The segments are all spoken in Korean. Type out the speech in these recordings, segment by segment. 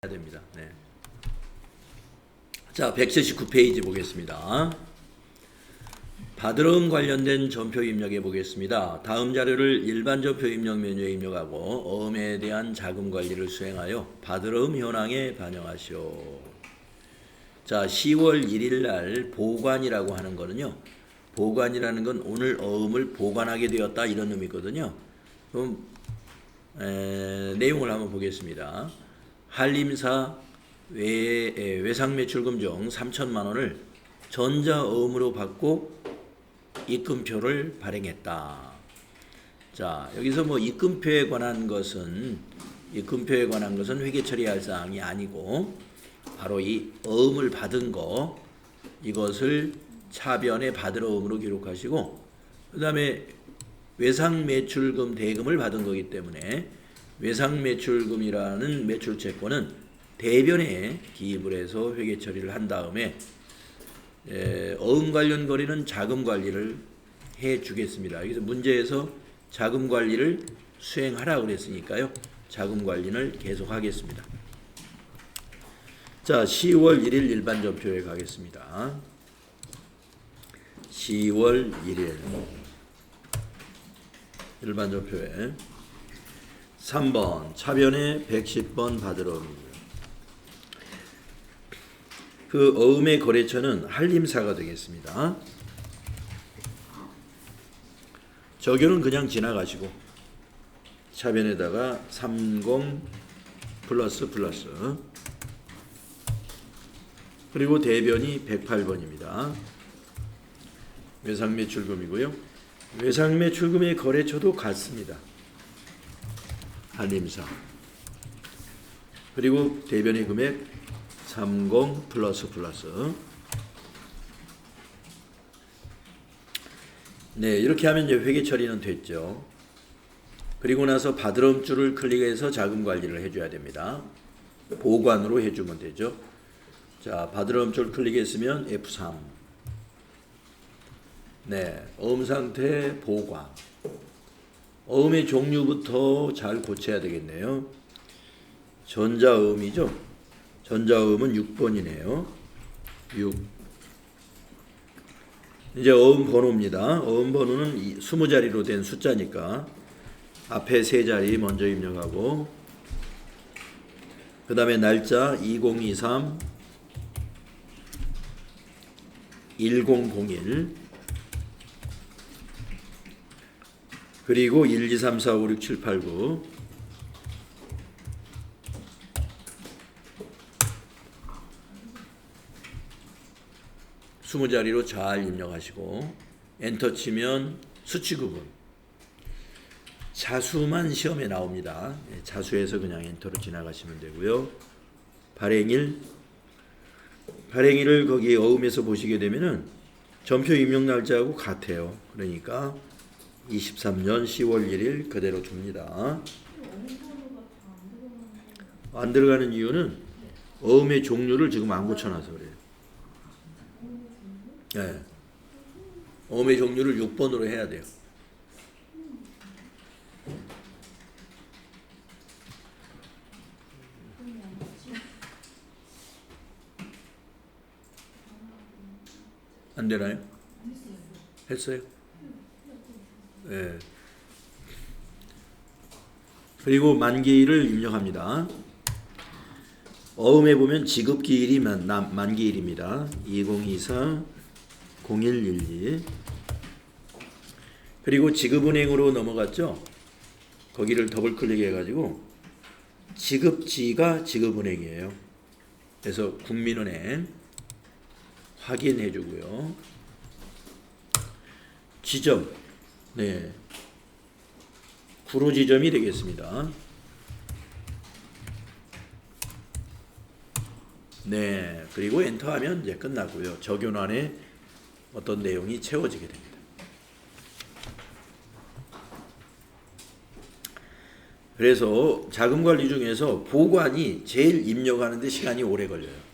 됩니다. 네. 자, 179페이지 보겠습니다. 바드러움 관련된 전표 입력해 보겠습니다. 다음 자료를 일반 전표 입력 메뉴에 입력하고 어음에 대한 자금 관리를 수행하여 바드러움 현황에 반영하시오. 자, 10월 1일 날 보관이라고 하는 거는요. 보관이라는 건 오늘 어음을 보관하게 되었다 이런 의미거든요. 그럼 내용을 한번 보겠습니다. 한림사 외상매출금 중 3천만 원을 전자어음으로 받고 입금표를 발행했다. 자, 여기서 뭐 입금표에 관한 것은 회계 처리할 사항이 아니고 바로 이 어음을 받은 거 이것을 차변에 바드러움으로 기록하시고 그 다음에 외상매출금 대금을 받은 거기 때문에 외상매출금이라는 매출채권은 대변에 기입을 해서 회계 처리를 한 다음에 어음 관련 거래는 자금 관리를 해 주겠습니다. 그래서 문제에서 자금 관리를 수행하라고 그랬으니까요. 자금 관리를 계속 하겠습니다. 자, 10월 1일 일반 전표에 가겠습니다. 10월 1일 일반 전표에 3번 차변에 110번 바드러움입니다. 그 어음의 거래처는 한림사가 되겠습니다. 적용은 그냥 지나가시고 차변에다가 30 플러스 그리고 대변이 108번입니다. 외상매출금이고요. 외상매출금의 거래처도 같습니다. 한림사. 그리고 대변의 금액 30 플러스. 네, 이렇게 하면 이제 회계 처리는 됐죠. 그리고 나서 바드러움 줄을 클릭해서 자금 관리를 해줘야 됩니다. 보관으로 해주면 되죠. 자, 바드러움 줄 클릭했으면 F3. 네, 어음 상태 보관. 어음의 종류부터 잘 고쳐야 되겠네요. 전자어음이죠. 전자어음은 6번이네요. 6. 이제 어음 번호입니다. 어음 번호는 20자리로 된 숫자니까 앞에 3자리 먼저 입력하고 그 다음에 날짜 2023 1001 그리고 1, 2, 3, 4, 5, 6, 7, 8, 9 20자리로 잘 입력하시고 엔터 치면 수치 구분 자수만 시험에 나옵니다. 자수해서 그냥 엔터로 지나가시면 되고요. 발행일을 거기 어음에서 보시게 되면은 전표 입력 날짜하고 같아요. 그러니까 23년 10월 1일 그대로 줍니다. 안 들어가는 이유는 어음의 종류를 지금 안 고쳐놔서 그래요. 네. 어음의 종류를 6번으로 해야 돼요. 안 되나요? 했어요? 네. 그리고 만기일을 입력합니다. 어음에 보면 지급기일이 만기일입니다. 2024 0112 그리고 지급은행으로 넘어갔죠. 거기를 더블 클릭해 가지고 지급지가 지급은행이에요. 그래서 국민은행 확인해 주고요. 지점 네 구로 지점이 되겠습니다. 네 그리고 엔터하면 이제 끝나고요. 적용안에 어떤 내용이 채워지게 됩니다. 그래서 자금관리 중에서 보관이 제일 입력하는 데 시간이 오래 걸려요.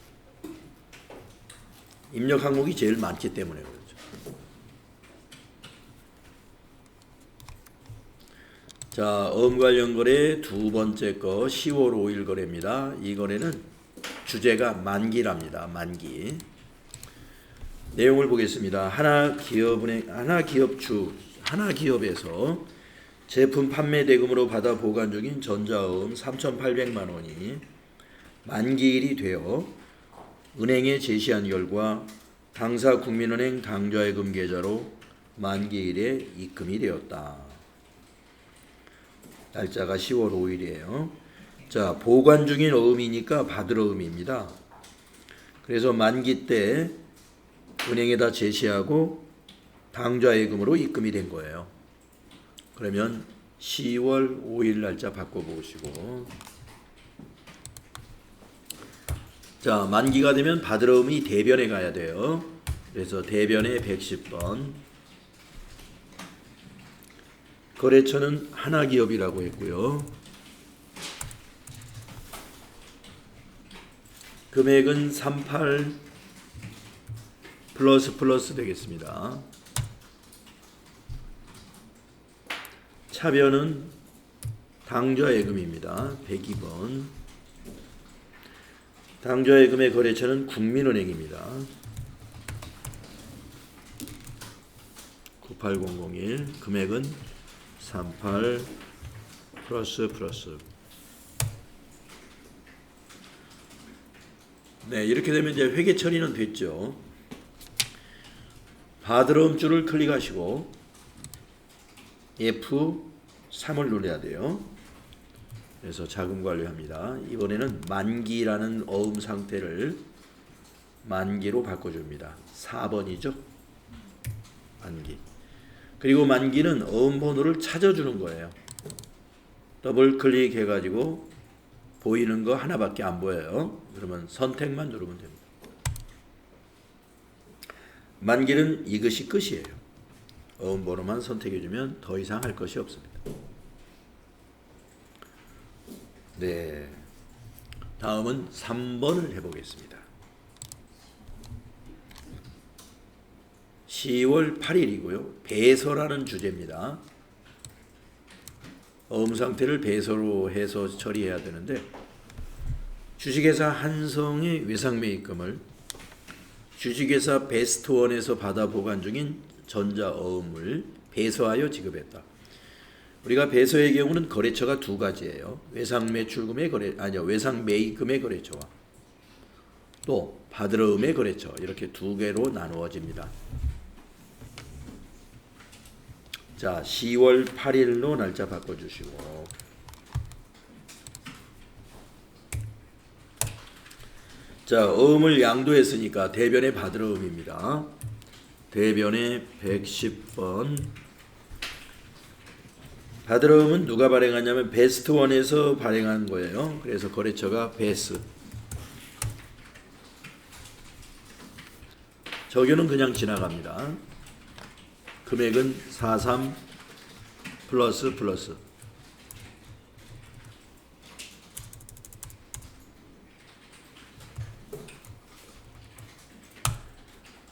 입력 항목이 제일 많기 때문에 그렇죠. 자, 어음 관련 거래 두 번째 거 10월 5일 거래입니다. 이 거래는 주제가 만기랍니다. 만기. 내용을 보겠습니다. 하나기업에서 제품 판매 대금으로 받아 보관 중인 전자어음 3,800만 원이 만기일이 되어 은행에 제시한 결과 당사 국민은행 당좌예금 계좌로 만기일에 입금이 되었다. 날짜가 10월 5일이에요. 자, 보관 중인 어음이니까 받을 어음입니다. 그래서 만기 때 은행에다 제시하고 당좌예금으로 입금이 된 거예요. 그러면 10월 5일 날짜 바꿔보시고, 자, 만기가 되면 받을 어음이 대변에 가야 돼요. 그래서 대변에 110번. 거래처는 하나기업이라고 했고요. 금액은 38 플러스 되겠습니다. 차변은 당좌예금입니다. 102번. 당좌예금의 거래처는 국민은행입니다. 98001. 금액은 38 플러스. 네, 이렇게 되면 이제 회계 처리는 됐죠. 받을 어음줄을 클릭하시고 F3을 눌러야 돼요. 그래서 자금 관리합니다. 이번에는 만기라는 어음 상태를 만기로 바꿔줍니다. 4번이죠. 만기. 그리고 만기는 어음 번호를 찾아주는 거예요. 더블 클릭해가지고 보이는 거 하나밖에 안 보여요. 그러면 선택만 누르면 됩니다. 만기는 이것이 끝이에요. 어음 번호만 선택해주면 더 이상 할 것이 없습니다. 네, 다음은 3번을 해보겠습니다. 10월 8일이고요. 배서라는 주제입니다. 어음 상태를 배서로 해서 처리해야 되는데, 주식회사 한성의 외상매입금을 주식회사 베스트원에서 받아 보관 중인 전자어음을 배서하여 지급했다. 우리가 배서의 경우는 거래처가 두 가지예요. 외상매출금의 외상매입금의 거래처와 또 받을 어음의 거래처, 이렇게 두 개로 나누어집니다. 자, 10월 8일로 날짜 바꿔주시고, 자, 어음을 양도했으니까 대변에 받을 어음입니다. 대변에 110번. 받을 어음은 누가 발행하냐면 베스트원에서 발행한 거예요. 그래서 거래처가 베스. 적용은 그냥 지나갑니다. 금액은 43 플러스.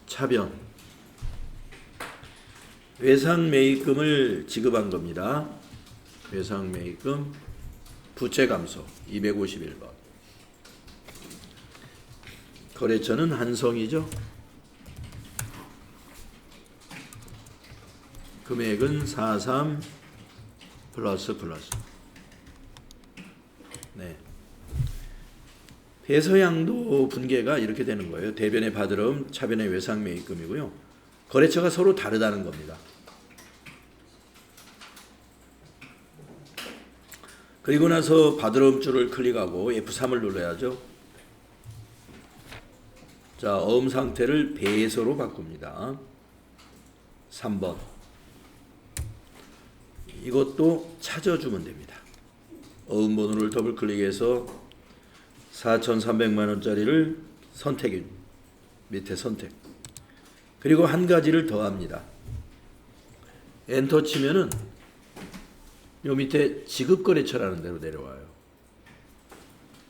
차변. 외상매입금을 지급한 겁니다. 외상매입금 부채감소 251번. 거래처는 한성이죠. 금액은 43 플러스. 네. 배서양도 분계가 이렇게 되는 거예요. 대변의 받을 어음, 차변의 외상매입금이고요. 거래처가 서로 다르다는 겁니다. 그리고 나서 받을 어음줄을 클릭하고 F3을 눌러야죠. 자, 어음 상태를 배서로 바꿉니다. 3번. 이것도 찾아주면 됩니다. 어음 번호를 더블 클릭해서 4,300만 원짜리를 선택해, 밑에 선택. 그리고 한 가지를 더 합니다. 엔터 치면은 요 밑에 지급거래처라는 데로 내려와요.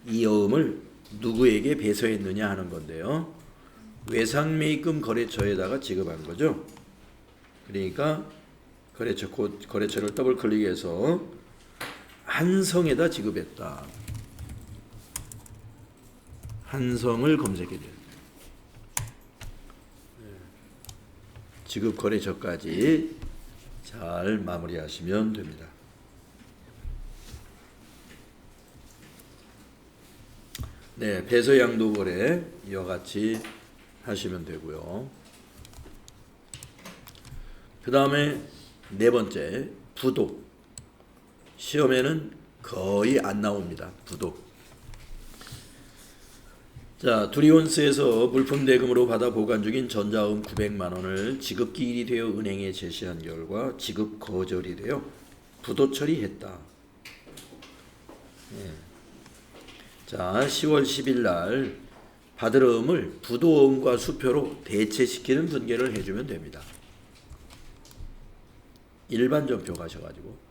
이 어음을 누구에게 배서했느냐 하는 건데요. 외상매입금 거래처에다가 지급한 거죠. 그러니까 거래처를 더블 클릭해서 한성에다 지급했다. 한성을 검색해 줘요. 지급 거래처까지 잘 마무리하시면 됩니다. 네, 배서 양도 거래 이와 같이 하시면 되고요. 그 다음에 네 번째, 부도. 시험에는 거의 안 나옵니다. 부도. 자, 두리온스에서 물품 대금으로 받아 보관 중인 전자음 900만 원을 지급 기일이 되어 은행에 제시한 결과 지급 거절이 되어 부도 처리했다. 네. 자, 10월 10일 날 받을 어음을 부도어음과 수표로 대체시키는 분계를 해주면 됩니다. 일반 전표 가셔가지고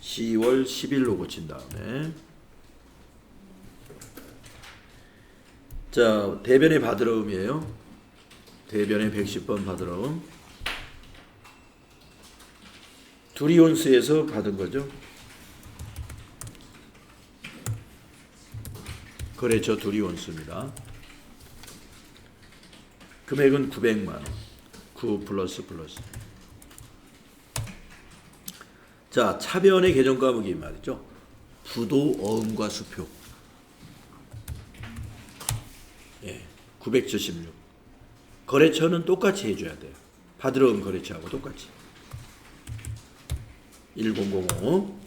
10월 10일로 고친 다음에 자, 대변의 받을 어음이에요. 대변의 110번 받을 어음. 두리온스에서 받은 거죠. 거래처 두리온스입니다. 금액은 900만 원. 9 플러스. 자, 차변의 개정 과목이 말이죠. 부도 어음과 수표. 예, 976. 거래처는 똑같이 해줘야 돼요. 받을 어음 거래처하고 똑같이. 1005.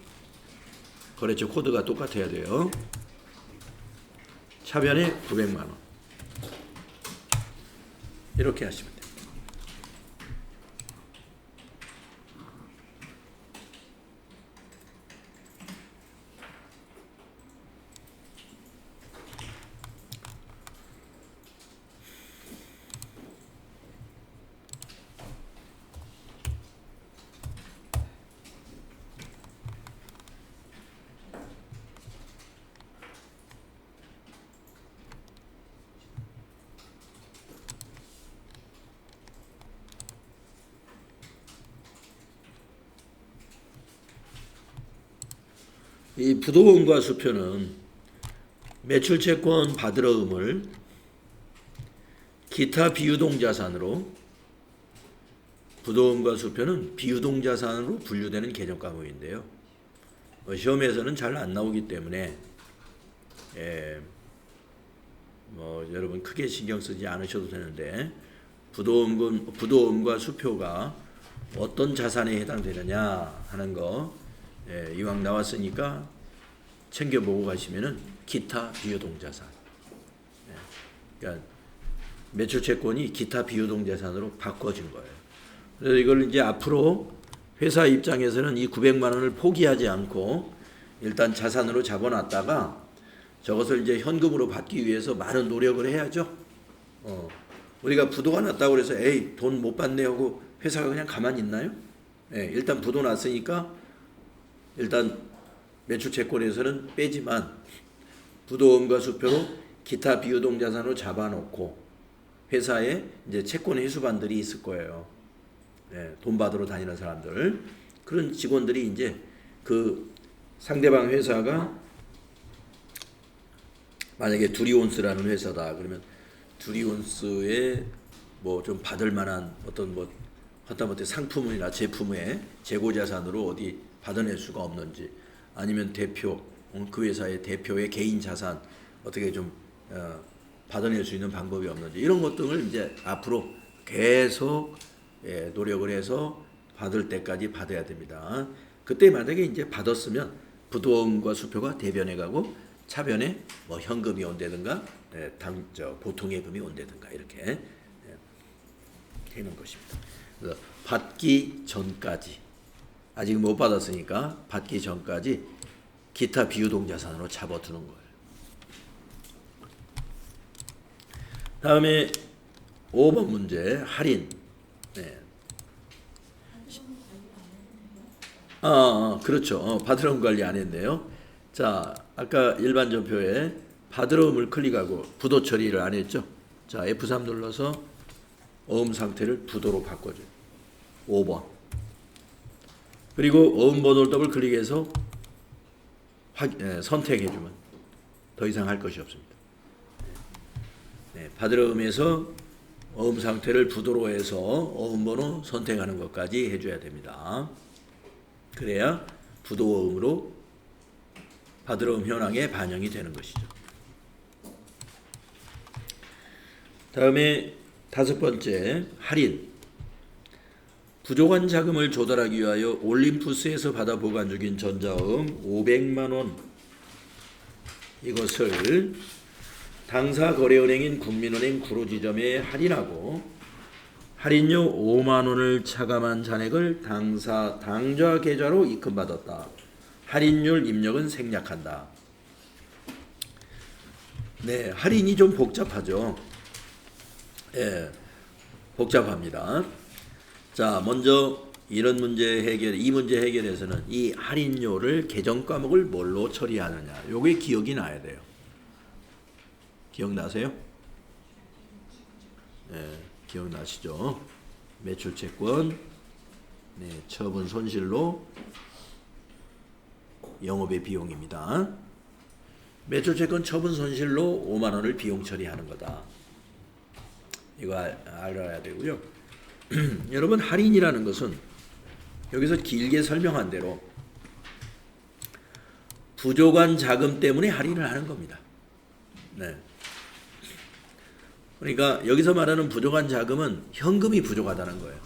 거래처 코드가 똑같아야 돼요. 차변에 900만 원. 이렇게 하시면 돼요. 이 부도음과 수표는 매출채권 받을 어음을 기타 비유동자산으로, 부도음과 수표는 비유동자산으로 분류되는 개정 과목인데요. 시험에서는 잘 안 나오기 때문에 여러분 크게 신경 쓰지 않으셔도 되는데, 부도음과 수표가 어떤 자산에 해당되느냐 하는 거 이왕 나왔으니까 챙겨보고 가시면은 기타 비유동자산. 그러니까 매출채권이 기타 비유동자산으로 바꿔진 거예요. 그래서 이걸 이제 앞으로 회사 입장에서는 이 900만 원을 포기하지 않고 일단 자산으로 잡아놨다가 저것을 이제 현금으로 받기 위해서 많은 노력을 해야죠. 우리가 부도가 났다고 그래서 에이 돈 못 받네 하고 회사가 그냥 가만히 있나요? 일단 부도 났으니까 일단 매출채권에서는 빼지만 부도음과 수표로 기타 비유동자산으로 잡아놓고 회사에 이제 채권 회수반들이 있을 거예요. 돈 받으러 다니는 사람들, 그런 직원들이 이제 그 상대방 회사가 만약에 두리온스라는 회사다 그러면 두리온스에 뭐 좀 받을 만한 어떤 뭐 하다못해 상품이나 제품의 재고자산으로 어디 받아낼 수가 없는지, 아니면 대표, 그 회사의 대표의 개인 자산 어떻게 좀 받아낼 수 있는 방법이 없는지, 이런 것들을 이제 앞으로 계속 노력을 해서 받을 때까지 받아야 됩니다. 그때 만약에 이제 받았으면 부도음과 수표가 대변에 가고 차변에 뭐 현금이 온다든가 보통예금이 온다든가 이렇게 되는 것입니다. 그래서 받기 전까지, 아직 못 받았으니까 받기 전까지 기타 비유동자산으로 잡아두는 거예요. 다음에 5번 문제 할인. 그렇죠. 받으러움 관리 안 했네요. 자, 아까 일반 전표에 받으러움을 클릭하고 부도 처리를 안 했죠. 자, F3 눌러서 어음 상태를 부도로 바꿔줘요. 5번. 그리고 어음 번호를 더블 클릭해서 선택해주면 더 이상 할 것이 없습니다. 네, 받으러 음에서 어음 상태를 부도로 해서 어음 번호 선택하는 것까지 해줘야 됩니다. 그래야 부도어음으로 받으러 음 현황에 반영이 되는 것이죠. 다음에 5번째 할인. 부족한 자금을 조달하기 위하여 올림푸스에서 받아 보관 중인 전자어음 500만 원 이것을 당사 거래은행인 국민은행 구로지점에 할인하고 할인료 5만 원을 차감한 잔액을 당좌 계좌로 입금받았다. 할인율 입력은 생략한다. 네, 할인이 좀 복잡하죠. 예, 복잡합니다. 자, 먼저 이 문제 해결에서는 이 할인료를 계정 과목을 뭘로 처리하느냐. 요게 기억이 나야 돼요. 기억나세요? 예, 기억나시죠? 매출채권, 네, 처분 손실로 영업의 비용입니다. 매출채권 처분 손실로 5만 원을 비용 처리하는 거다. 이거 알아야 되고요. 여러분, 할인이라는 것은 여기서 길게 설명한 대로 부족한 자금 때문에 할인을 하는 겁니다. 네. 그러니까 여기서 말하는 부족한 자금은 현금이 부족하다는 거예요.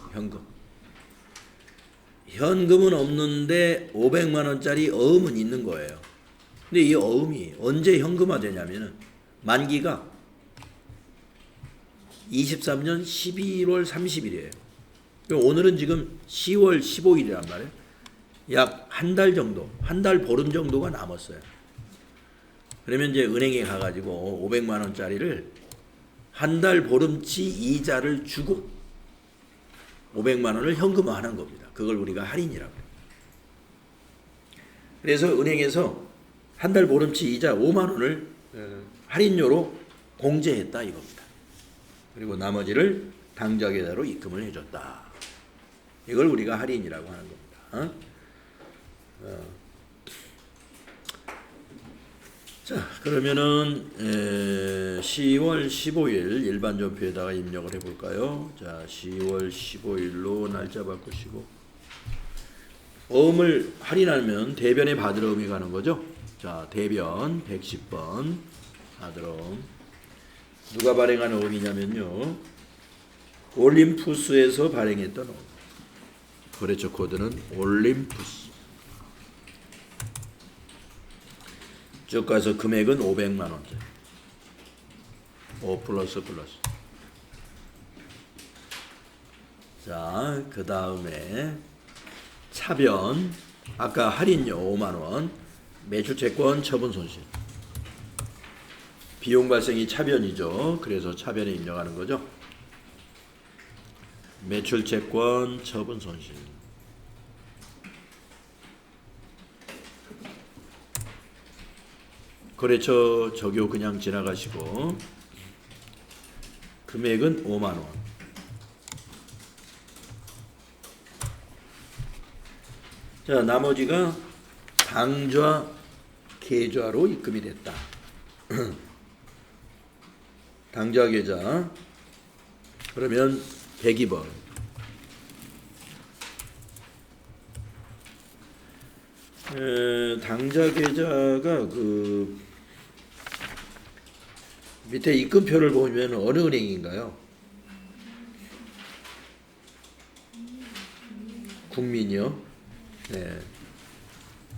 현금은 없는데 500만 원짜리 어음은 있는 거예요. 근데 이 어음이 언제 현금화 되냐면은 만기가 23년 11월 30일이에요. 오늘은 지금 10월 15일이란 말이에요. 약 한 달 정도, 한 달 보름 정도가 남았어요. 그러면 이제 은행에 가가지고 500만 원짜리를 한 달 보름치 이자를 주고 500만 원을 현금화하는 겁니다. 그걸 우리가 할인이라고 해요. 그래서 은행에서 한 달 보름치 이자 5만 원을 할인료로 공제했다 이겁니다. 그리고 나머지를 당좌 계좌로 입금을 해줬다. 이걸 우리가 할인이라고 하는 겁니다. 자, 그러면은 10월 15일 일반 전표에다가 입력을 해볼까요? 자, 10월 15일로 날짜 바꾸시고 어음을 할인하면 대변에 받으러 음이 가는 거죠. 자, 대변 110번 받으러 음. 누가 발행한 어음이냐면요, 올림푸스에서 발행했던 어음. 거래처 코드는 올림푸스. 쭉 가서 금액은 500만 원짜리. 5 플러스. 자, 그 다음에 차변. 아까 할인료 5만 원. 매출채권 처분 손실. 비용 발생이 차변이죠. 그래서 차변에 입력하는 거죠. 매출채권 처분 손실. 거래처 적용 그냥 지나가시고 금액은 5만 원. 자, 나머지가 당좌 계좌로 입금이 됐다. 당좌 계좌. 그러면 102번. 당좌 계좌가 그 밑에 입금표를 보면 어느 은행인가요? 국민이요? 네.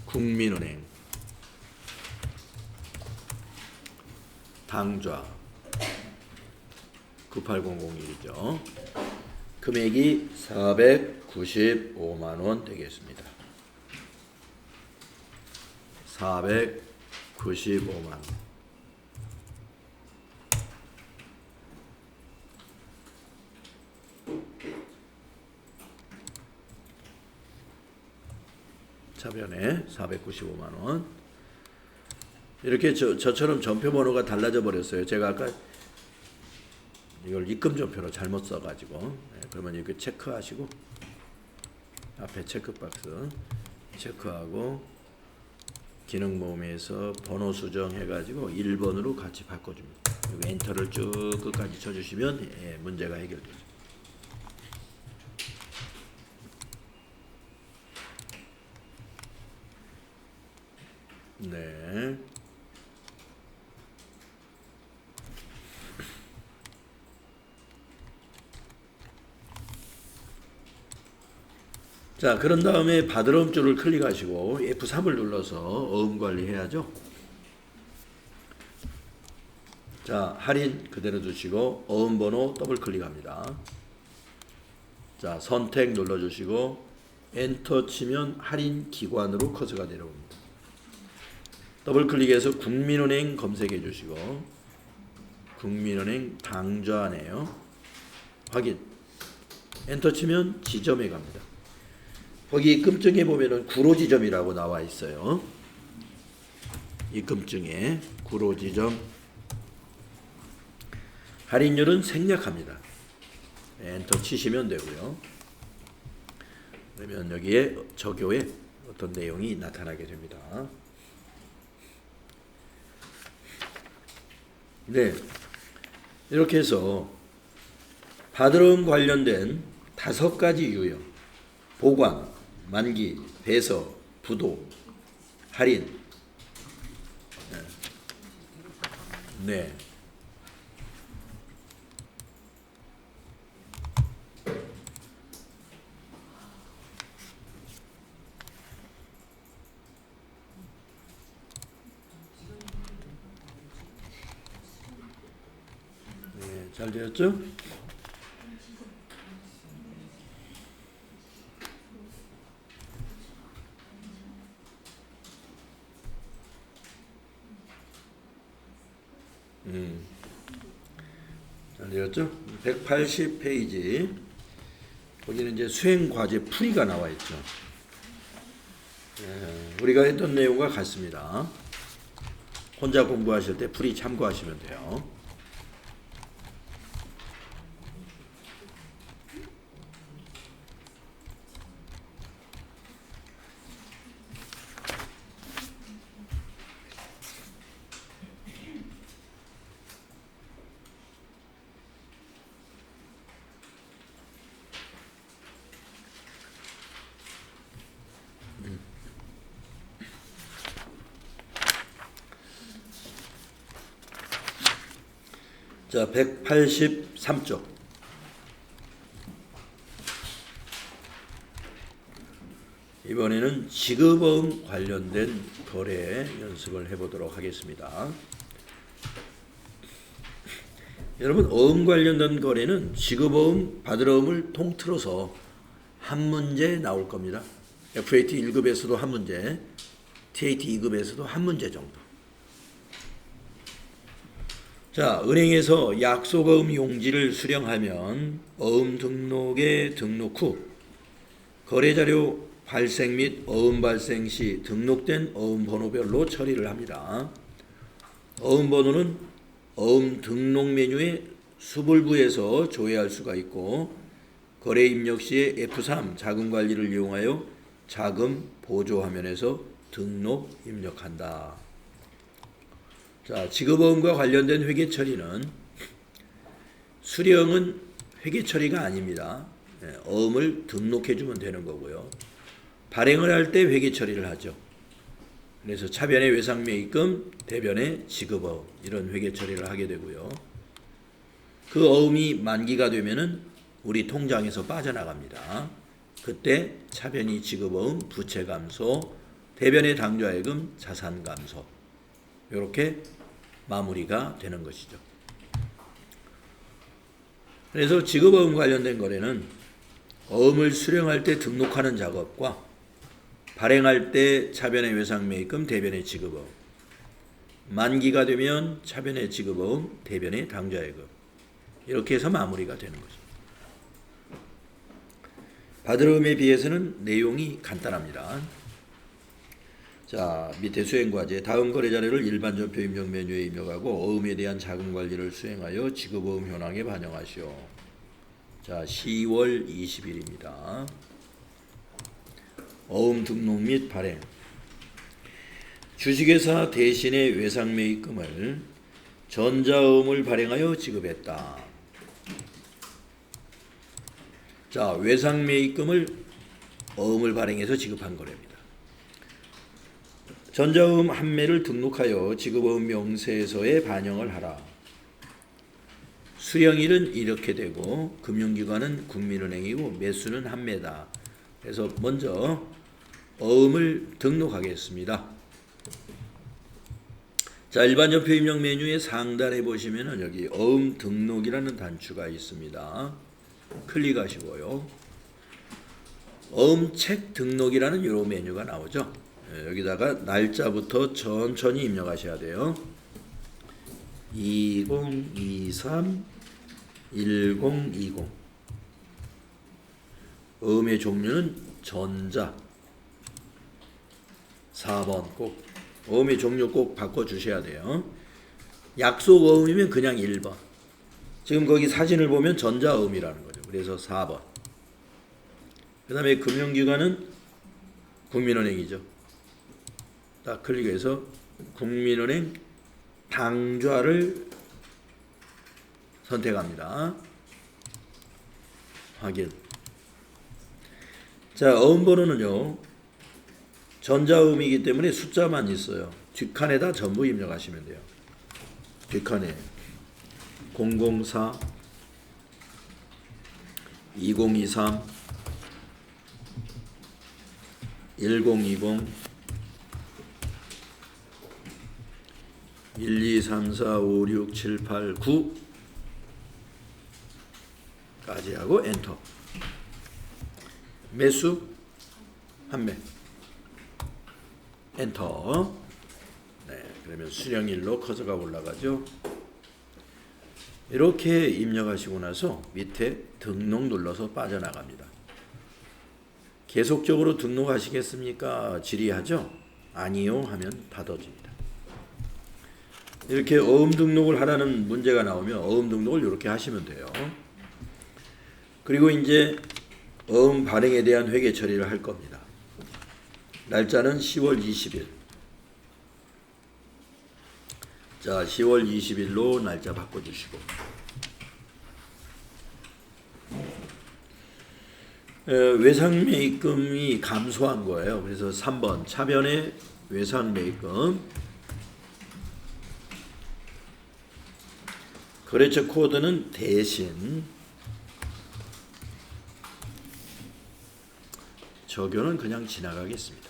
국민은행. 당좌 98001이죠. 금액이 495만 원 되겠습니다. 495만 원. 차변에 495만 원. 이렇게 저처럼 전표 번호가 달라져 버렸어요. 제가 아까 이걸 입금 전표로 잘못 써가지고. 네, 그러면 이렇게 체크하시고 앞에 체크박스 체크하고 기능모음에서 번호 수정해가지고 1번으로 같이 바꿔줍니다. 그리고 엔터를 쭉 끝까지 쳐주시면 문제가 해결되죠. 네. 자, 그런 다음에 받으러움 줄을 클릭하시고 F3을 눌러서 어음 관리해야죠. 자, 할인 그대로 두시고 어음 번호 더블 클릭합니다. 자, 선택 눌러주시고 엔터 치면 할인 기관으로 커서가 내려옵니다. 더블 클릭해서 국민은행 검색해 주시고 국민은행 당좌네요. 확인. 엔터 치면 지점에 갑니다. 거기 입금증에 보면은 구로지점이라고 나와 있어요. 입금증에 구로지점. 할인율은 생략합니다. 엔터 치시면 되고요. 그러면 여기에 저교에 어떤 내용이 나타나게 됩니다. 네, 이렇게 해서 받으러움 관련된 5가지 유형, 보관, 만기, 배서, 부도, 할인. 네. 네, 잘 되었죠? 잘 되었죠? 180페이지. 거기는 이제 수행 과제 풀이가 나와 있죠. 우리가 했던 내용과 같습니다. 혼자 공부하실 때 풀이 참고하시면 돼요. 자, 183쪽. 이번에는 지급어음 관련된 거래 연습을 해보도록 하겠습니다. 여러분, 어음 관련된 거래는 지급어음, 받으러음을 통틀어서 한 문제 나올 겁니다. FAT 1급에서도 한 문제, TAT 2급에서도 한 문제 정도. 자, 은행에서 약속어음 용지를 수령하면 어음 등록에 등록 후 거래자료 발생 및 어음 발생 시 등록된 어음 번호별로 처리를 합니다. 어음 번호는 어음 등록 메뉴의 수불부에서 조회할 수가 있고 거래 입력 시에 F3 자금 관리를 이용하여 자금 보조 화면에서 등록 입력한다. 자, 지급어음과 관련된 회계 처리는 수령은 회계 처리가 아닙니다. 어음을 등록해 주면 되는 거고요. 발행을 할 때 회계 처리를 하죠. 그래서 차변의 외상매입금, 대변의 지급어음 이런 회계 처리를 하게 되고요. 그 어음이 만기가 되면은 우리 통장에서 빠져나갑니다. 그때 차변이 지급어음, 부채 감소, 대변의 당좌예금, 자산 감소 이렇게 마무리가 되는 것이죠. 그래서 지급어음 관련된 거래는 어음을 수령할 때 등록하는 작업과 발행할 때 차변의 외상매입금, 대변의 지급어음, 만기가 되면 차변의 지급어음, 대변의 당좌예금 이렇게 해서 마무리가 되는 거죠. 받으러음에 비해서는 내용이 간단합니다. 자, 밑에 수행과제 다음 거래 자료를 일반전표 입력 메뉴에 입력하고 어음에 대한 자금 관리를 수행하여 지급어음 현황에 반영하시오. 자, 10월 20일입니다. 어음 등록 및 발행. 주식회사 대신에 외상매입금을 전자어음을 발행하여 지급했다. 자, 외상매입금을 어음을 발행해서 지급한 거랍니다. 전자어음 한 매를 등록하여 지급어음 명세서에 반영을 하라. 수령일은 이렇게 되고 금융기관은 국민은행이고 매수는 한 매다. 그래서 먼저 어음을 등록하겠습니다. 자, 일반적 표입력 메뉴의 상단에 보시면은 여기 어음 등록이라는 단추가 있습니다. 클릭하시고요. 어음 책 등록이라는 요 메뉴가 나오죠. 여기다가 날짜부터 천천히 입력하셔야 돼요. 2023 1020. 어음의 종류는 전자. 4번 꼭 어음의 종류 꼭 바꿔주셔야 돼요. 약속 어음이면 그냥 1번. 지금 거기 사진을 보면 전자어음이라는 거죠. 그래서 4번. 그 다음에 금융기관은 국민은행이죠. 딱 클릭해서 국민은행 당좌를 선택합니다. 확인. 자, 어음번호는요. 전자음이기 때문에 숫자만 있어요. 뒷칸에다 전부 입력하시면 돼요. 뒷칸에 004 2023 1020 1, 2, 3, 4, 5, 6, 7, 8, 9 까지 하고 엔터. 매수 한 매. 엔터. 네, 그러면 수령일로 커서가 올라가죠. 이렇게 입력하시고 나서 밑에 등록 눌러서 빠져나갑니다. 계속적으로 등록하시겠습니까? 질의하죠? 아니요 하면 닫아집니다. 이렇게 어음 등록을 하라는 문제가 나오면 어음 등록을 이렇게 하시면 돼요. 그리고 이제 어음 발행에 대한 회계 처리를 할 겁니다. 날짜는 10월 20일. 자, 10월 20일로 날짜 바꿔주시고. 외상매입금이 감소한 거예요. 그래서 3번 차변의 외상매입금. 거래처 코드는 대신. 적용은 그냥 지나가겠습니다.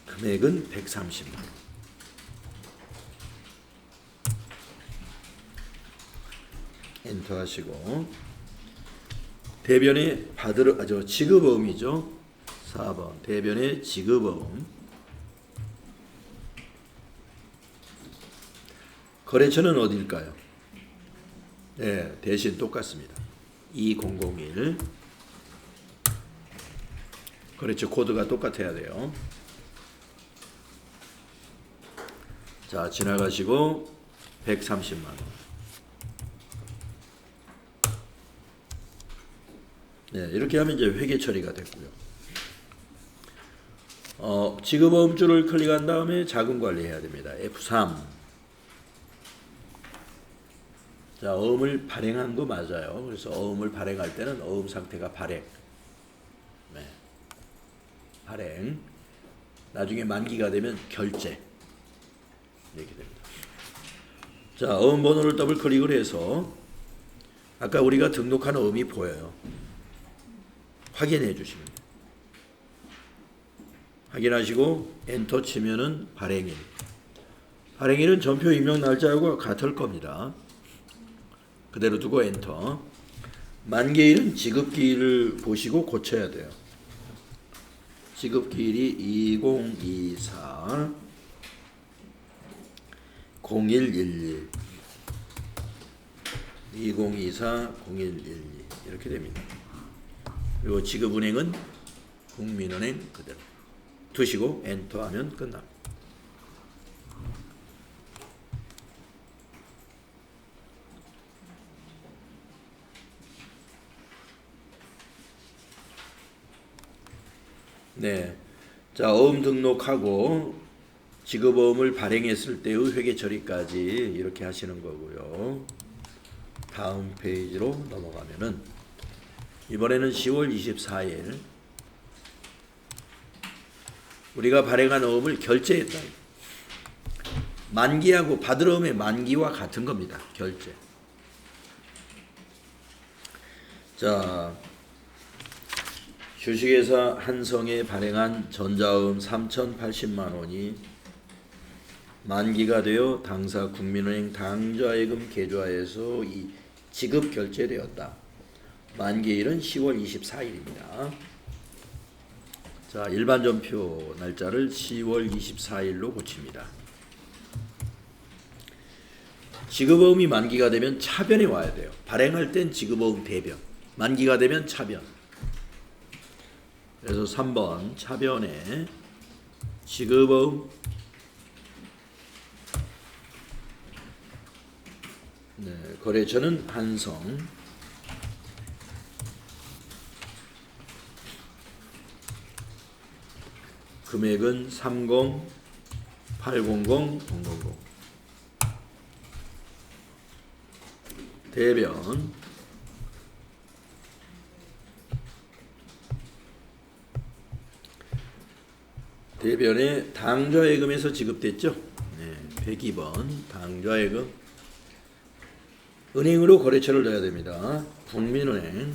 금액은 130만 원. 엔터 하시고 대변의 지급어음이죠. 4번 대변의 지급어음. 거래처는 어디일까요? 네, 대신 똑같습니다. 2001. 거래처 코드가 똑같아야 돼요. 자, 지나가시고 130만 원. 네, 이렇게 하면 이제 회계 처리가 됐고요. 지급어음줄을 클릭한 다음에 자금 관리해야 됩니다. F3. 자, 어음을 발행한 거 맞아요. 그래서 어음을 발행할 때는 어음 상태가 발행. 네. 발행. 나중에 만기가 되면 결제. 이렇게 됩니다. 자, 어음 번호를 더블 클릭을 해서 아까 우리가 등록한 어음이 보여요. 확인해 주시면 돼요. 확인하시고 엔터 치면은 발행일. 발행일은 전표 입력 날짜하고 같을 겁니다. 그대로 두고 엔터. 만기일은 지급기일을 보시고 고쳐야 돼요. 지급기일이 2024 0112 2024 0112 이렇게 됩니다. 그리고 지급은행은 국민은행 그대로 두시고 엔터하면 끝납니다. 네. 자, 어음 등록하고 지급어음을 발행했을 때의 회계 처리까지 이렇게 하시는 거고요. 다음 페이지로 넘어가면은 이번에는 10월 24일 우리가 발행한 어음을 결제했다. 만기하고 받을 어음의 만기와 같은 겁니다. 결제. 자, 주식회사 한성에 발행한 전자어음 3,080만 원이 만기가 되어 당사 국민은행 당좌예금 계좌에서 지급 결제되었다. 만기일은 10월 24일입니다. 자, 일반 전표 날짜를 10월 24일로 고칩니다. 지급어음이 만기가 되면 차변에 와야 돼요. 발행할 땐 지급어음 대변, 만기가 되면 차변. 그래서 3번 차변에 지급어음 거래처는 한성, 금액은 30,800,000. 대변 대변에 당좌예금에서 지급됐죠. 네, 102번 당좌예금 은행으로 거래처를 넣어야 됩니다. 국민은행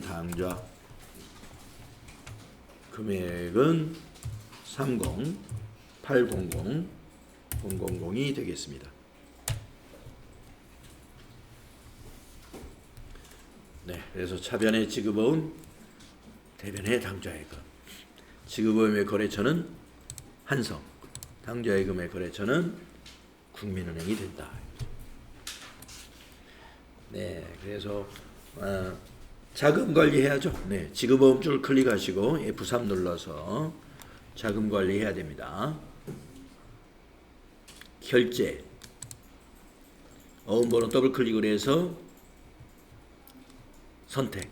당좌 금액은 30,800,000이 되겠습니다. 네, 그래서 차변의 지급어음, 대변의 당좌예금. 지급어음의 거래처는 한성, 당좌예금의 거래처는 국민은행이 된다. 네, 그래서 자금 관리해야죠. 네, 지급어음줄 클릭하시고 F3 눌러서 자금 관리해야 됩니다. 결제 어음번호 더블 클릭을 해서 선택.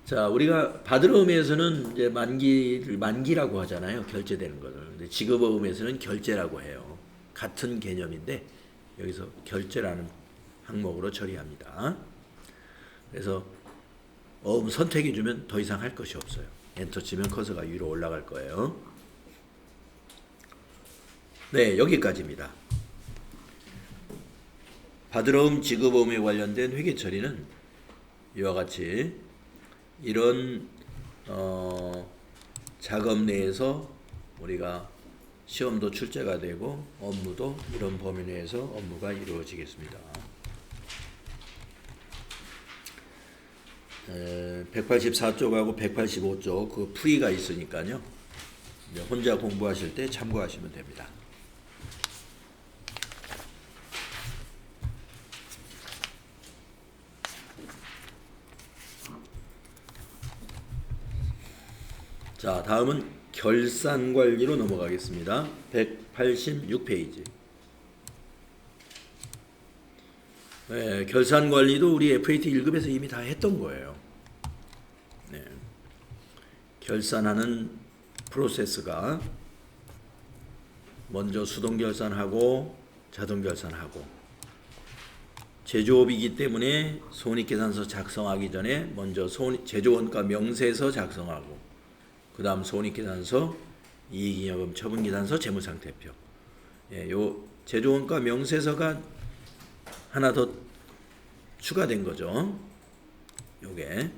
자, 우리가 받을 어음에서는 이제 만기라고 하잖아요. 결제되는 것을. 근데 지급어음에서는 결제라고 해요. 같은 개념인데 여기서 결제라는 항목으로 처리합니다. 그래서 어음 선택해 주면 더 이상 할 것이 없어요. 엔터 치면 커서가 위로 올라갈 거예요. 네, 여기까지입니다. 받을 어음, 지급어음에 관련된 회계 처리는 이와 같이 이런 작업 내에서 우리가 시험도 출제가 되고 업무도 이런 범위 내에서 업무가 이루어지겠습니다. 184쪽하고 185쪽 그 풀이가 있으니까요. 혼자 공부하실 때 참고하시면 됩니다. 자, 다음은 결산관리로 넘어가겠습니다. 186페이지. 네, 결산관리도 우리 FAT 1급에서 이미 다 했던 거예요. 네. 결산하는 프로세스가 먼저 수동결산하고 자동결산하고 제조업이기 때문에 손익계산서 작성하기 전에 먼저 제조원가 명세서 작성하고 그 다음 손익계산서, 이익잉여금 처분계산서, 재무상태표. 예, 요 제조원가 명세서가 하나 더 추가된 거죠. 요게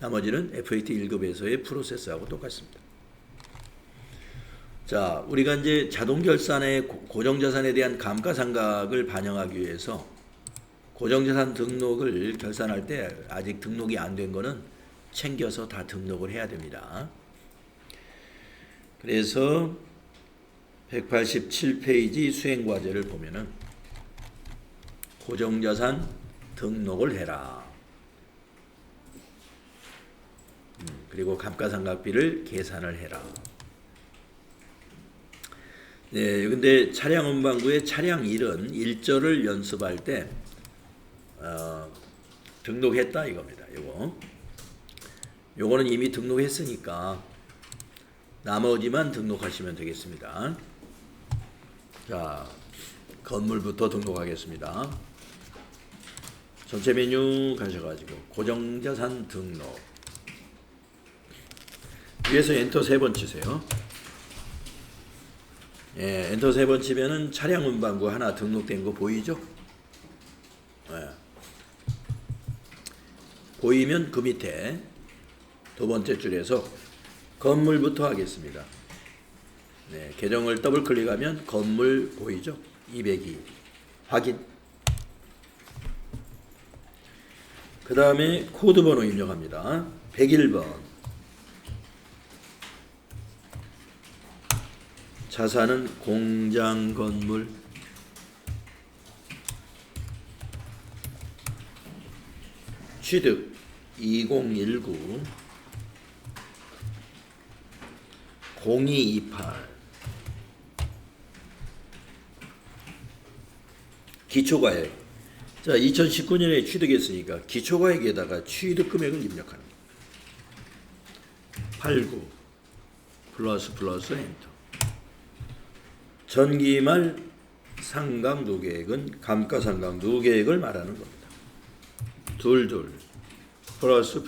나머지는 FAT 1급에서의 프로세스하고 똑같습니다. 자, 우리가 이제 자동결산의 고정자산에 대한 감가상각을 반영하기 위해서 고정자산 등록을 결산할 때 아직 등록이 안 된 거는 챙겨서 다 등록을 해야 됩니다. 그래서 187페이지 수행과제를 보면은 고정자산 등록을 해라. 그리고 감가상각비를 계산을 해라. 네, 근데 차량 운반구의 차량 1은 1절을 연습할 때 등록했다 이겁니다. 이거 요거는 이미 등록했으니까 나머지만 등록하시면 되겠습니다. 자, 건물부터 등록하겠습니다. 전체 메뉴 가셔가지고 고정자산 등록. 위에서 엔터 3번 치세요. 예, 엔터 3번 치면은 차량 운반구 하나 등록된 거 보이죠? 예. 보이면 그 밑에 두 번째 줄에서 건물부터 하겠습니다. 네, 계정을 더블 클릭하면 건물 보이죠? 202 확인. 그 다음에 코드 번호 입력합니다. 101번. 자산은 공장 건물. 취득 2019 0228. 기초과액. 자, 2019년에 취득했으니까 기초과액에다가 취득 금액을 입력하는 거예요. 89 플러스 엔터. 전기말 상각 누계액은 감가상각 누계액을 말하는 겁니다. 22 플러스.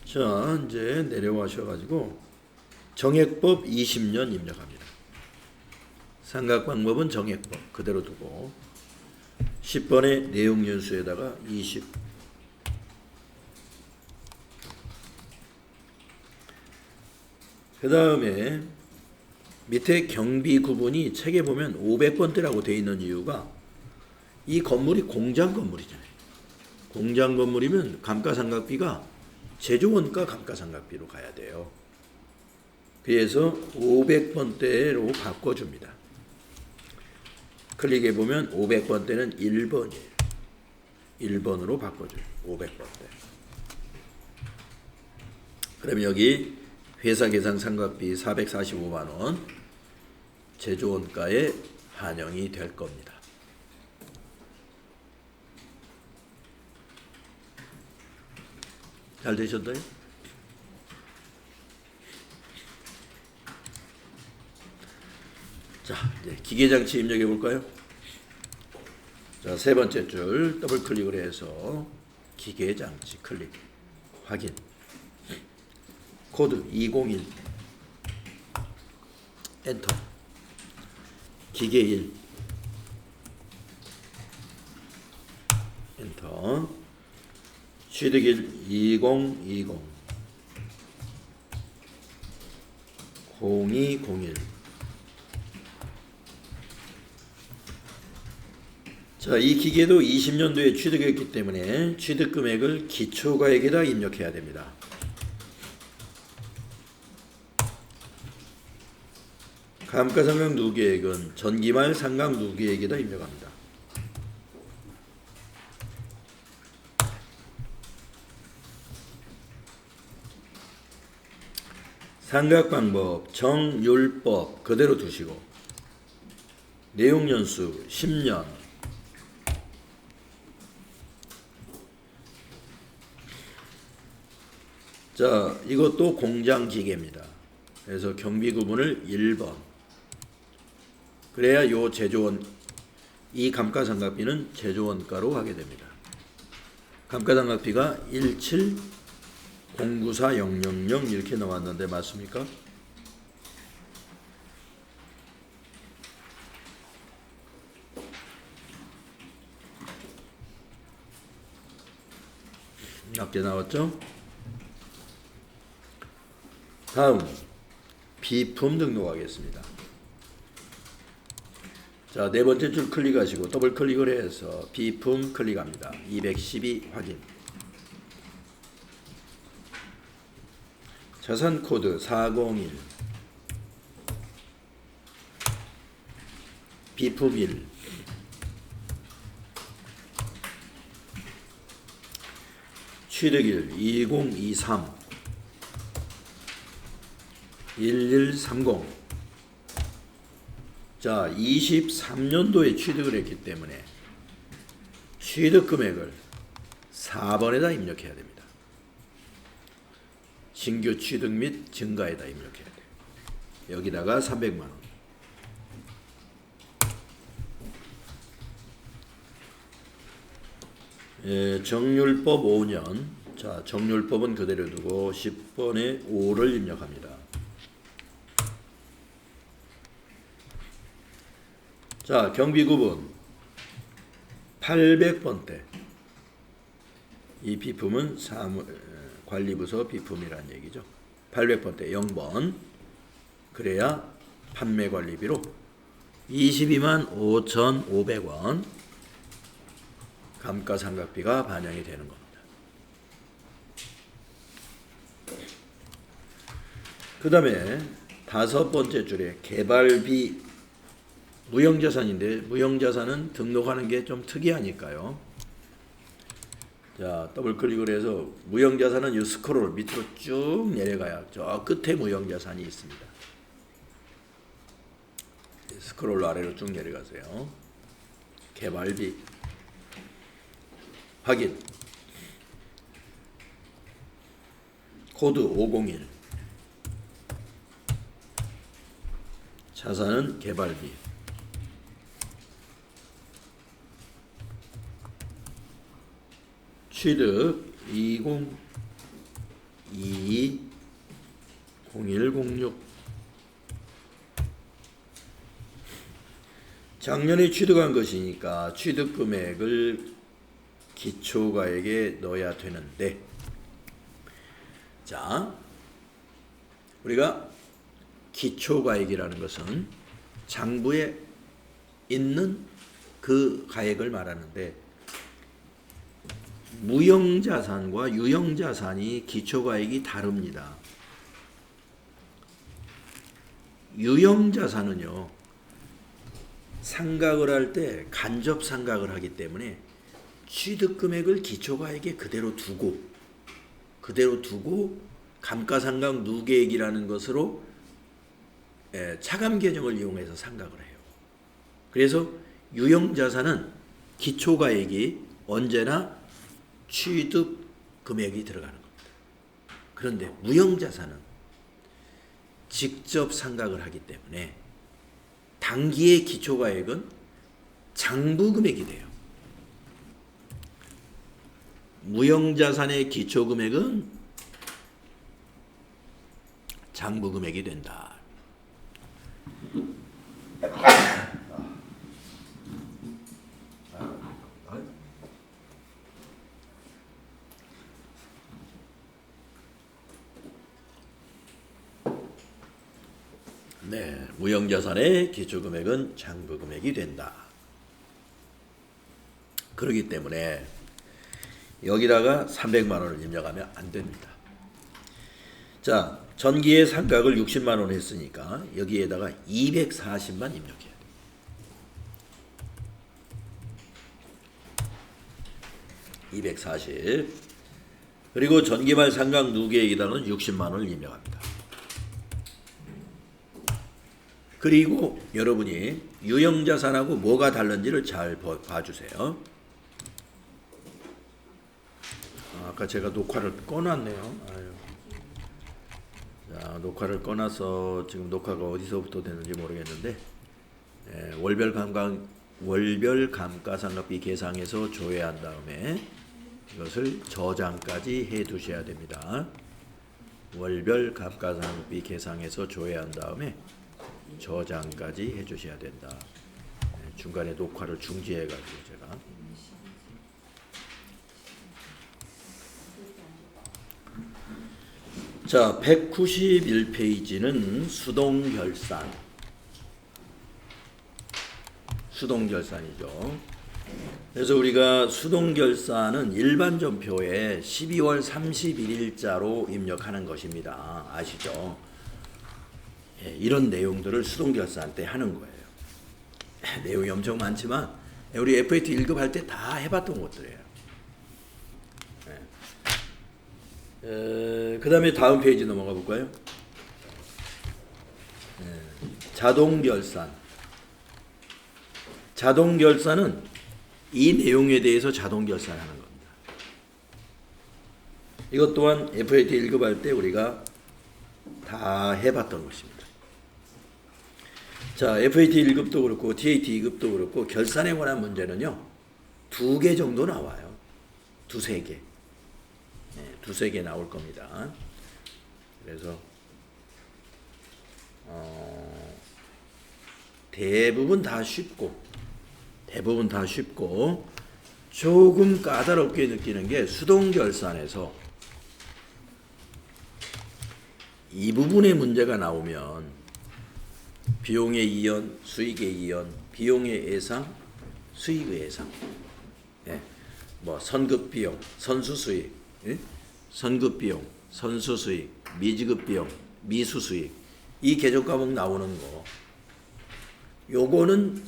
자, 이제 내려와셔가지고 정액법 20년 입력합니다. 상각방법은 정액법 그대로 두고 10번의 내용연수에다가 20. 그 다음에 밑에 경비 구분이 책에 보면 500번대라고 되어 있는 이유가 이 건물이 공장 건물이잖아요. 공장 건물이면 감가상각비가 제조원가 감가상각비로 가야 돼요. 그래서 500번대로 바꿔줍니다. 클릭해 보면 500번대는 1번이에요. 1번으로 바꿔줘요. 500번대. 그럼 여기 회사 계상 상각비 445만 원 제조원가에 반영이 될 겁니다. 잘 되셨나요? 자, 이제 기계장치 입력해 볼까요? 자, 세 번째 줄 더블 클릭을 해서 기계장치 클릭 확인. 코드 201 엔터. 기계 1 엔터. 취득일 2020 0201. 자, 이 기계도 20년도에 취득했기 때문에 취득 금액을 기초가액에다 입력해야 됩니다. 감가상각 누계액은 전기말 상각 누계액에다 입력합니다. 상각방법 정율법 그대로 두시고 내용연수 10년. 자, 이것도 공장기계입니다. 그래서 경비구분을 1번. 그래야 요 제조원, 이 감가상각비는 제조원가로 하게 됩니다. 감가상각비가 17094,000 이렇게 나왔는데 맞습니까? 낮게 나왔죠? 다음 비품 등록하겠습니다. 자, 네 번째 줄 클릭하시고 더블 클릭을 해서 비품 클릭합니다. 212 확인. 자산 코드 401 비품 1 취득일 2023 1130. 자, 23년도에 취득을 했기 때문에 취득 금액을 4번에다 입력해야 됩니다. 신규 취득 및 증가에다 입력해야 돼요. 여기다가 300만 원. 정률법 5년. 자, 정률법은 그대로 두고 10번에 5를 입력합니다. 자, 경비구분 800번대. 이 비품은 관리부서 비품이란 얘기죠. 800번대 0번. 그래야 판매관리비로 22만 5,500원 감가상각비가 반영이 되는 겁니다. 그 다음에 5번째 줄에 개발비 무형자산인데 무형자산은 등록하는 게 좀 특이하니까요. 자, 더블 클릭을 해서 무형자산은 이 스크롤 밑으로 쭉 내려가야 저 끝에 무형자산이 있습니다. 스크롤 아래로 쭉 내려가세요. 개발비 확인. 코드 501. 자산은 개발비. 취득 2022-0106. 작년에 취득한 것이니까 취득 금액을 기초가액에 넣어야 되는데, 자, 우리가 기초가액이라는 것은 장부에 있는 그 가액을 말하는데, 무형자산과 유형자산이 기초가액이 다릅니다. 유형자산은요, 상각을 할 때 간접 상각을 하기 때문에 취득금액을 기초가액에 그대로 두고 감가상각 누계액이라는 것으로 차감계정을 이용해서 상각을 해요. 그래서 유형자산은 기초가액이 언제나 취득금액이 들어가는 겁니다. 그런데 무형자산은 직접 상각을 하기 때문에 당기의 기초가액은 장부금액이 돼요. 무형자산의 기초금액은 장부금액이 된다. 네, 무형자산의 기초금액은 장부금액이 된다. 그렇기 때문에 여기다가 300만 원을 입력하면 안 됩니다. 자, 전기의 상각을 60만 원 했으니까 여기에다가 240만 입력해야 돼요. 240. 그리고 전기말 상각 누계액에다는 60만 원을 입력합니다. 그리고 여러분이 유형자산하고 뭐가 다른지를 잘 봐주세요. 아까 제가 녹화를 꺼놨네요. 아유. 자, 녹화를 꺼놔서 지금 녹화가 어디서부터 되는지 모르겠는데, 월별 감가상각비 계상에서 조회한 다음에 이것을 저장까지 해 두셔야 됩니다. 월별 감가상각비 계상에서 조회한 다음에 저장까지 해 주셔야 된다. 중간에 녹화를 중지해 가지고 제가 자, 191페이지는 수동결산이죠. 그래서 우리가 수동결산은 일반전표에 12월 31일자로 입력하는 것입니다. 아시죠? 이런 내용들을 수동결산 때 하는 거예요. 내용이 엄청 많지만 우리 FAT 1급 할 때 다 해봤던 것들이에요. 그 다음에 다음 페이지 넘어가 볼까요? 자동결산. 자동결산은 이 내용에 대해서 자동 결산하는 겁니다. 이것 또한 FAT 1급 할 때 우리가 다 해봤던 것입니다. 자, FAT 1급도 그렇고 TAT 2급도 그렇고 결산에 관한 문제는요, 2개 정도 나와요. 두세 개. 네, 두세 개 나올 겁니다. 그래서 대부분 다 쉽고 조금 까다롭게 느끼는 게 수동 결산에서 이 부분의 문제가 나오면 비용의 이연, 수익의 이연, 비용의 예상, 수익의 예상, 예, 뭐 선급 비용, 선수 수익, 예? 선급 비용, 선수 수익, 미지급 비용, 미수 수익, 이 계정 과목 나오는 거, 요거는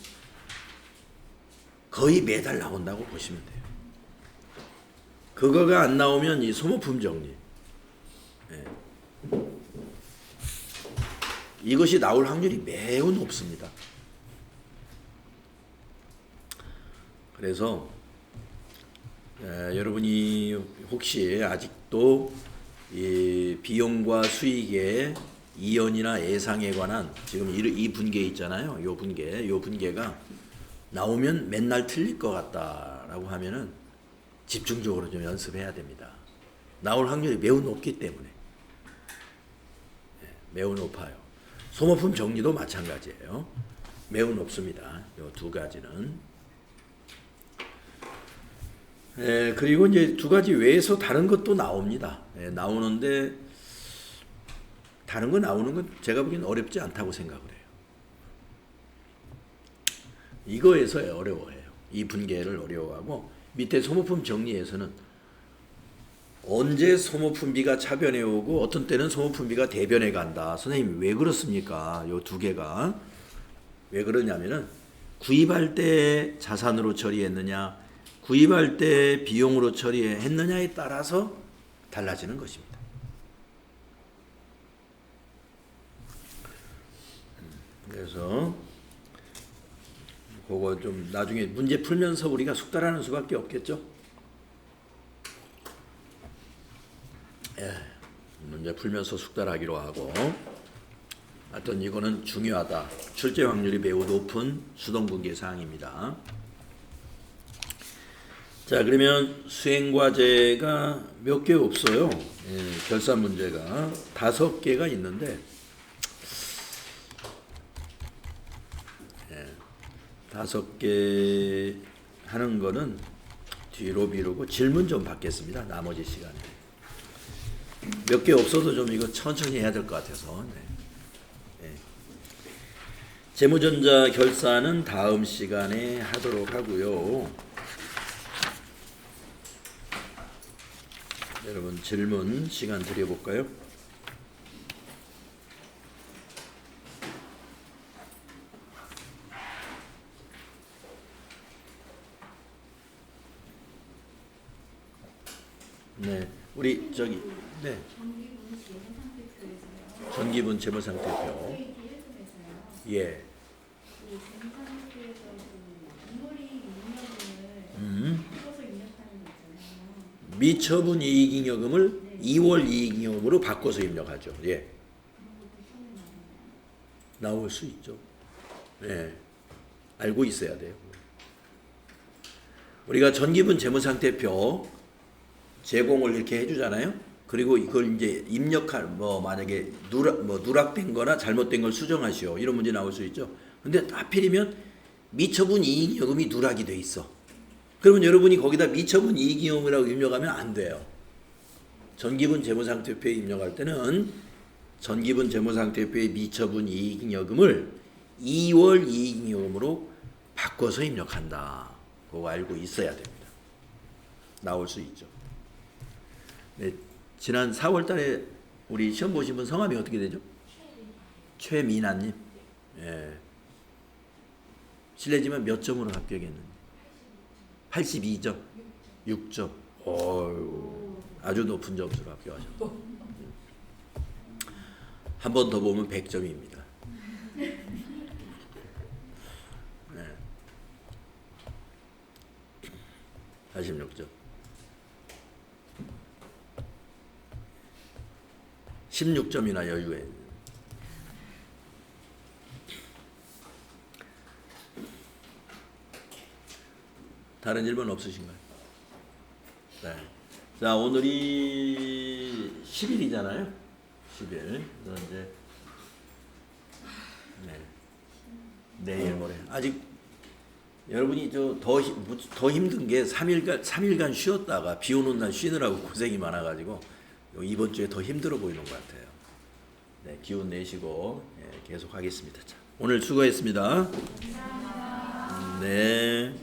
거의 매달 나온다고 보시면 돼요. 그거가 안 나오면 이 소모품 정리, 예, 이것이 나올 확률이 매우 높습니다. 그래서 여러분이 혹시 아직도 이 비용과 수익의 이연이나 예상에 관한 지금 이 분계 있잖아요. 요 분계가 나오면 맨날 틀릴 것 같다라고 하면은 집중적으로 좀 연습해야 됩니다. 나올 확률이 매우 높기 때문에. 매우 높아요. 소모품 정리도 마찬가지예요. 매우 높습니다. 요 두 가지는. 그리고 이제 두 가지 외에서 다른 것도 나옵니다. 나오는데 다른 거 나오는 건 제가 보기엔 어렵지 않다고 생각을 해요. 이거에서 어려워해요. 이 분계를 어려워하고 밑에 소모품 정리에서는 언제 소모품비가 차변에 오고 어떤 때는 소모품비가 대변에 간다. 선생님 왜 그렇습니까? 요 두 개가 왜 그러냐면은 구입할 때 자산으로 처리했느냐, 구입할 때 비용으로 처리했느냐에 따라서 달라지는 것입니다. 그래서 그거 좀 나중에 문제 풀면서 우리가 숙달하는 수밖에 없겠죠. 문제 풀면서 숙달하기로 하고, 하여튼 이거는 중요하다. 출제 확률이 매우 높은 수동분계 사항입니다. 자, 그러면 수행과제가 몇 개 없어요. 결산 문제가 5개가 있는데 5개 하는 거는 뒤로 미루고 질문 좀 받겠습니다. 나머지 시간에. 몇 개 없어도 좀 이거 천천히 해야 될 것 같아서. 재무전자 결산은 다음 시간에 하도록 하고요. 여러분 질문 시간 드려볼까요? 네, 우리 저기 네. 전기분 재무상태표. 예. 미처분 이익잉여금을 2월 이익잉여금으로 바꿔서 입력하죠. 예. 나올 수 있죠. 예. 알고 있어야 돼요. 우리가 전기분 재무상태표 제공을 이렇게 해주잖아요. 그리고 이걸 이제 입력할 만약에 누락된 거나 잘못된 걸 수정하시오 이런 문제 나올 수 있죠. 근데 하필이면 미처분 이익잉여금이 누락이 돼 있어. 그러면 여러분이 거기다 미처분 이익잉여금이라고 입력하면 안 돼요. 전기분 재무상태표에 입력할 때는 전기분 재무상태표의 미처분 이익잉여금을 2월 이익잉여금으로 바꿔서 입력한다. 그거 알고 있어야 됩니다. 나올 수 있죠. 네, 지난 4월 달에 우리 시험 보신 분 성함이 어떻게 되죠? 최미나님. 예. 실례지만 몇 점으로 합격했는지? 82점? 6점. 어휴, 아주 높은 점수로 합격하셨다. 한 번 더 보면 100점입니다. 네. 46점. 16점이나 여유해. 다른 질문 없으신가요? 네. 자, 오늘이 10일이잖아요. 10일. 그래서 이제 네. 내일 모레. 아직 여러분이 더 힘든 게 3일간 쉬었다가 비 오는 날 쉬느라고 고생이 많아가지고 이번 주에 더 힘들어 보이는 것 같아요. 네, 기운 내시고 계속 하겠습니다. 자, 오늘 수고했습니다. 네.